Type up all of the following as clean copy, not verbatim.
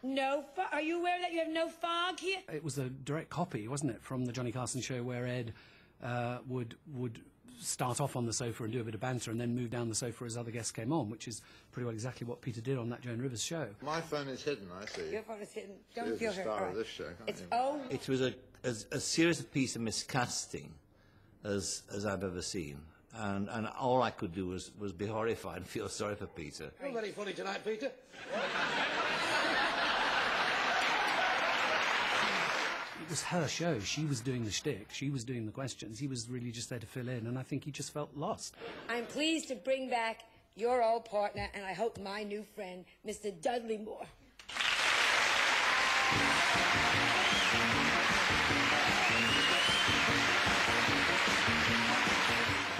No fog? Are you aware that you have no fog here? It was a direct copy, wasn't it, from the Johnny Carson show where Ed would start off on the sofa and do a bit of banter and then move down the sofa as other guests came on, which is pretty well exactly what Peter did on that Joan Rivers show. My phone is hidden, I see. Your phone is hidden. Don't feel hurt. You're the star Right. of this show, can't It's you? oh. It was a serious piece of miscasting as I've ever seen. And all I could do was be horrified and feel sorry for Peter. You're very funny tonight, Peter. It was her show. She was doing the shtick. She was doing the questions. He was really just there to fill in, and I think he just felt lost. I'm pleased to bring back your old partner, and I hope my new friend, Mr. Dudley Moore.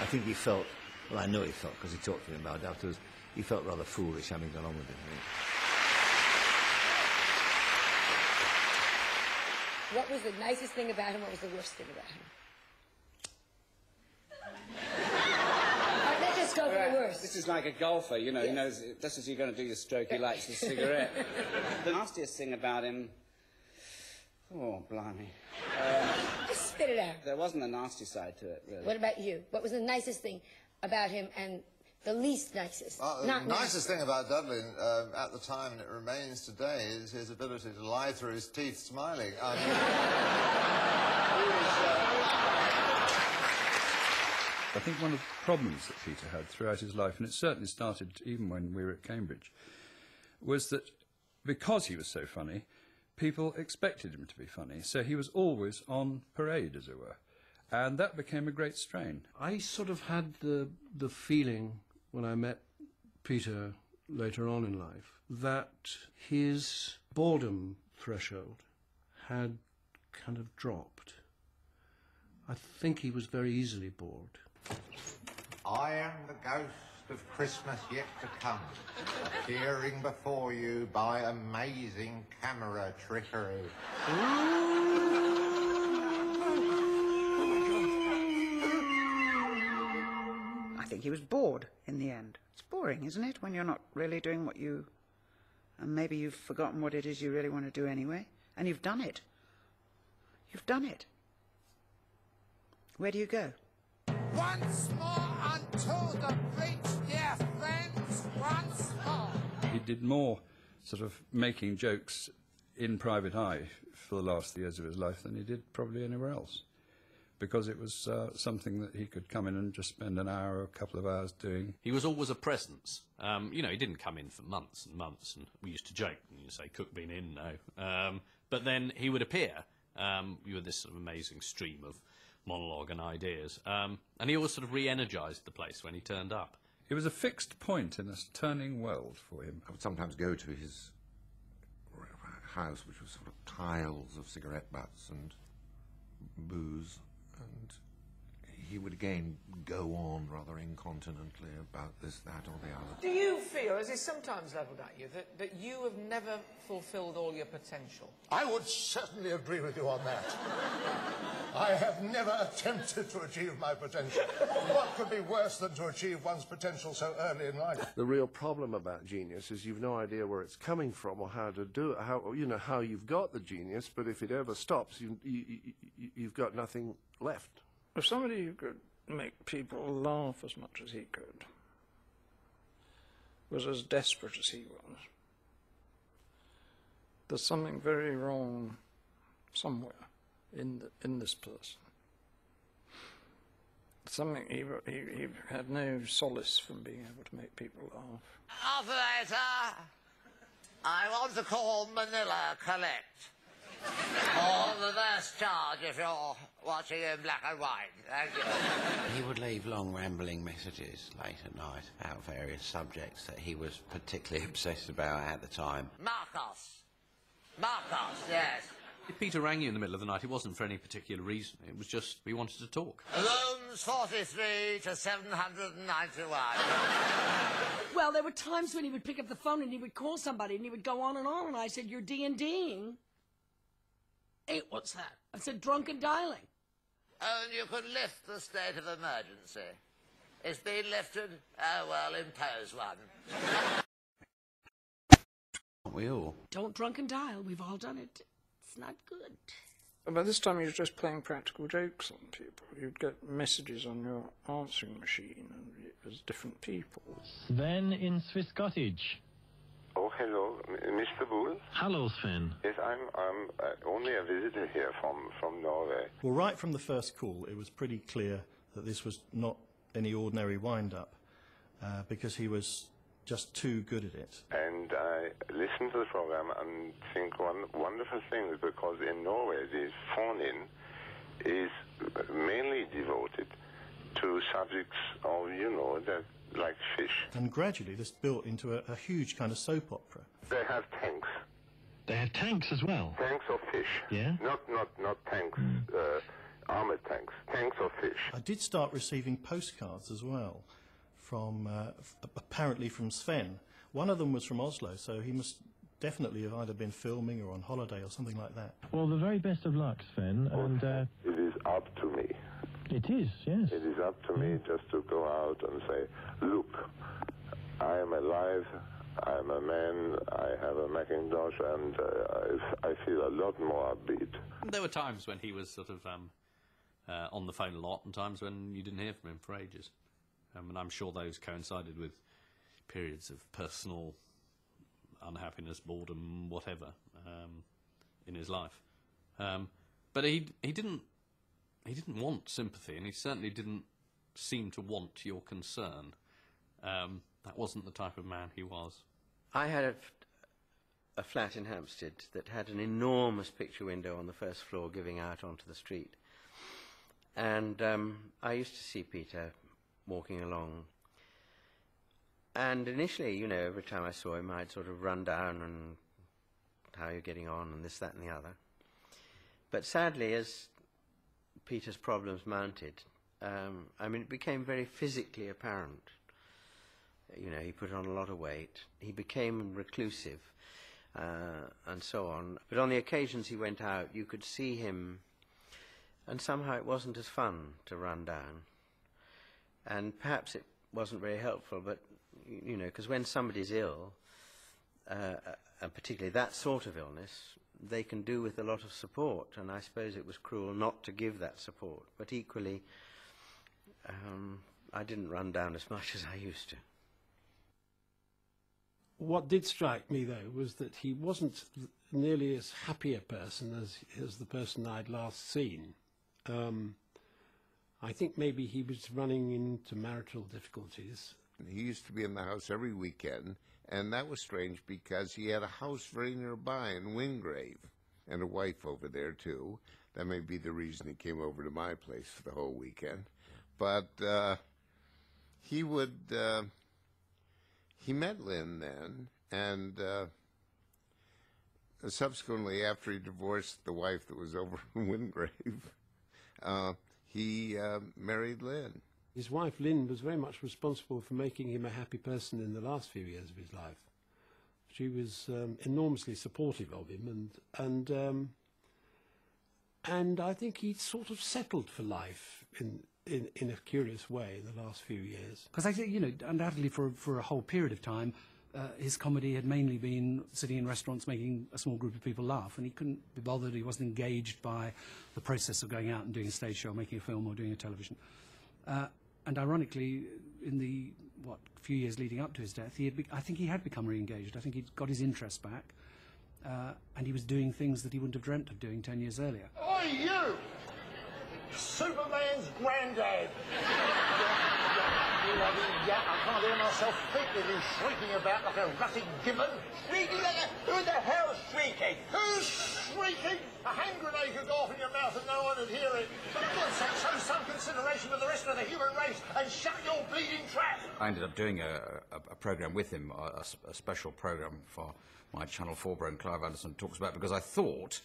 I think he felt, well, I know he felt, because he talked to me about it afterwards, he felt rather foolish having gone on with it. What was the nicest thing about him? What was the worst thing about him? All right, let's just go for the worst. This is like a golfer, you know, he knows just as you're going to do your stroke, he lights his cigarette. The nastiest thing about him... Oh, blimey. Just spit it out. There wasn't a nasty side to it, really. What about you? What was the nicest thing about him and the least nicest? The Not nicest thing about Dudley at the time, and it remains today, is his ability to lie through his teeth smiling. I think one of the problems that Peter had throughout his life, and it certainly started even when we were at Cambridge, was that because he was so funny, people expected him to be funny. So he was always on parade, as it were. And that became a great strain. I sort of had the feeling when I met Peter later on in life that his boredom threshold had kind of dropped. I think he was very easily bored. I am the ghost of Christmas yet to come, appearing before you by amazing camera trickery. I think he was bored in the end. It's boring, isn't it, when you're not really doing what you... And maybe you've forgotten what it is you really want to do anyway, and you've done it. You've done it. Where do you go? Once more unto the breach, dear friends, once more. He did more sort of making jokes in private eye for the last years of his life than he did probably anywhere else, because it was something that he could come in and just spend an hour or a couple of hours doing. He was always a presence. You know, he didn't come in for months and months, and we used to joke, and you say, Cook been in? No. But then he would appear. You had this sort of amazing stream of monologue and ideas. And he always sort of re-energised the place when he turned up. It was a fixed point in a turning world for him. I would sometimes go to his house, which was sort of tiles of cigarette butts and booze, and he would again go on rather incontinently about this, that or the other. Do you feel, as is sometimes levelled at you, that you have never fulfilled all your potential? I would certainly agree with you on that. I have never attempted to achieve my potential. What could be worse than to achieve one's potential so early in life? The real problem about genius is you've no idea where it's coming from or how to do it, how you've got the genius, but if it ever stops, you've got nothing left. If somebody who could make people laugh as much as he could was as desperate as he was, there's something very wrong somewhere in this person. Something he had no solace from being able to make people laugh. Operator, I want to call Manila Collect. Or reverse charge if you're watching in black and white. Thank you. He would leave long rambling messages late at night about various subjects that he was particularly obsessed about at the time. Marcos. Marcos, yes. If Peter rang you in the middle of the night, it wasn't for any particular reason. It was just we wanted to talk. Rooms 43 to 791. Well, there were times when he would pick up the phone and he would call somebody and he would go on, and I said, "You're D&Ding." Hey, what's that? I said, "Drunken dialing." And you could lift the state of emergency. It's been lifted. Oh, well, impose one. Aren't we all? Don't drunk and dial. We've all done it. It's not good. By this time, he was just playing practical jokes on people. You'd get messages on your answering machine, and it was different people. Sven in Swiss Cottage. Oh, hello, Mr. Bull. Hello, Sven. Yes, I'm only a visitor here from Norway. Well, right from the first call, it was pretty clear that this was not any ordinary wind-up, because he was just too good at it. And I listen to the program and think one wonderful thing is because in Norway the phone-in is mainly devoted to subjects of, you know, that like fish. And gradually this built into a huge kind of soap opera. They have tanks. They have tanks as well? Tanks of fish. Yeah? Not tanks, armored tanks. Tanks of fish. I did start receiving postcards as well, from apparently from Sven. One of them was from Oslo, so he must definitely have either been filming or on holiday or something like that. Well, the very best of luck, Sven, and... It is up to me. It is, yes. It is up to me just to go out and say, look, I am alive, I am a man, I have a Macintosh, and I feel a lot more upbeat. There were times when he was sort of on the phone a lot, and times when you didn't hear from him for ages. And I'm sure those coincided with periods of personal unhappiness, boredom, whatever, in his life. But he didn't want sympathy, and he certainly didn't seem to want your concern. That wasn't the type of man he was. I had a flat in Hampstead that had an enormous picture window on the first floor giving out onto the street. And I used to see Peter walking along. And initially, you know, every time I saw him, I'd sort of run down and how you're getting on and this, that and the other. But sadly, as Peter's problems mounted, I mean, it became very physically apparent. You know, he put on a lot of weight. He became reclusive, and so on. But on the occasions he went out, you could see him, and somehow it wasn't as fun to run down. And perhaps it wasn't very helpful, but, you know, because when somebody's ill, and particularly that sort of illness, they can do with a lot of support, and I suppose it was cruel not to give that support. But equally, I didn't run down as much as I used to. What did strike me, though, was that he wasn't nearly as happy a person as the person I'd last seen. I think maybe he was running into marital difficulties. He used to be in the house every weekend, and that was strange because he had a house very nearby in Wingrave, and a wife over there, too. That may be the reason he came over to my place for the whole weekend. But he would... he met Lynn then, and subsequently, after he divorced the wife that was over in Wingrave, he married Lynn. His wife, Lynn, was very much responsible for making him a happy person in the last few years of his life. She was enormously supportive of him, and I think he'd sort of settled for life in a curious way in the last few years. Because I think, you know, undoubtedly for a whole period of time, his comedy had mainly been sitting in restaurants making a small group of people laugh, and he couldn't be bothered, he wasn't engaged by the process of going out and doing a stage show, making a film or doing a television. And ironically, in the, few years leading up to his death, I think he had become re-engaged. I think he'd got his interest back, and he was doing things that he wouldn't have dreamt of doing 10 years earlier. Oi, you! Superman's granddad! I can't hear myself think with you shrieking about like a rutted gibbon. Shrieking like a... Who the hell's shrieking? Who's shrieking? A hand grenade could go off in your mouth and no one would hear it. For God's sake, show some consideration for the rest of the human race and shut your bleeding trap. I ended up doing a programme with him, a special programme for my Channel 4 program, Clive Anderson Talks About, because I thought,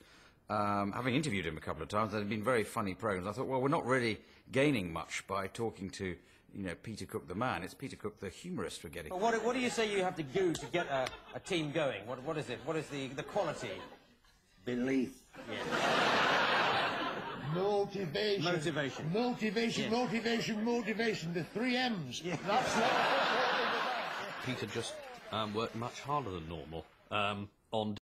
having interviewed him a couple of times, there had been very funny programmes. I thought, well, we're not really gaining much by talking to, you know, Peter Cook the man. It's Peter Cook the humorist we're getting. Well, what do you say you have to do to get a team going? What is it? What is the quality? Belief. Yeah. Motivation. Motivation. Motivation, Yes. motivation, motivation. The 3 M's. Yeah. That's Peter just worked much harder than normal. on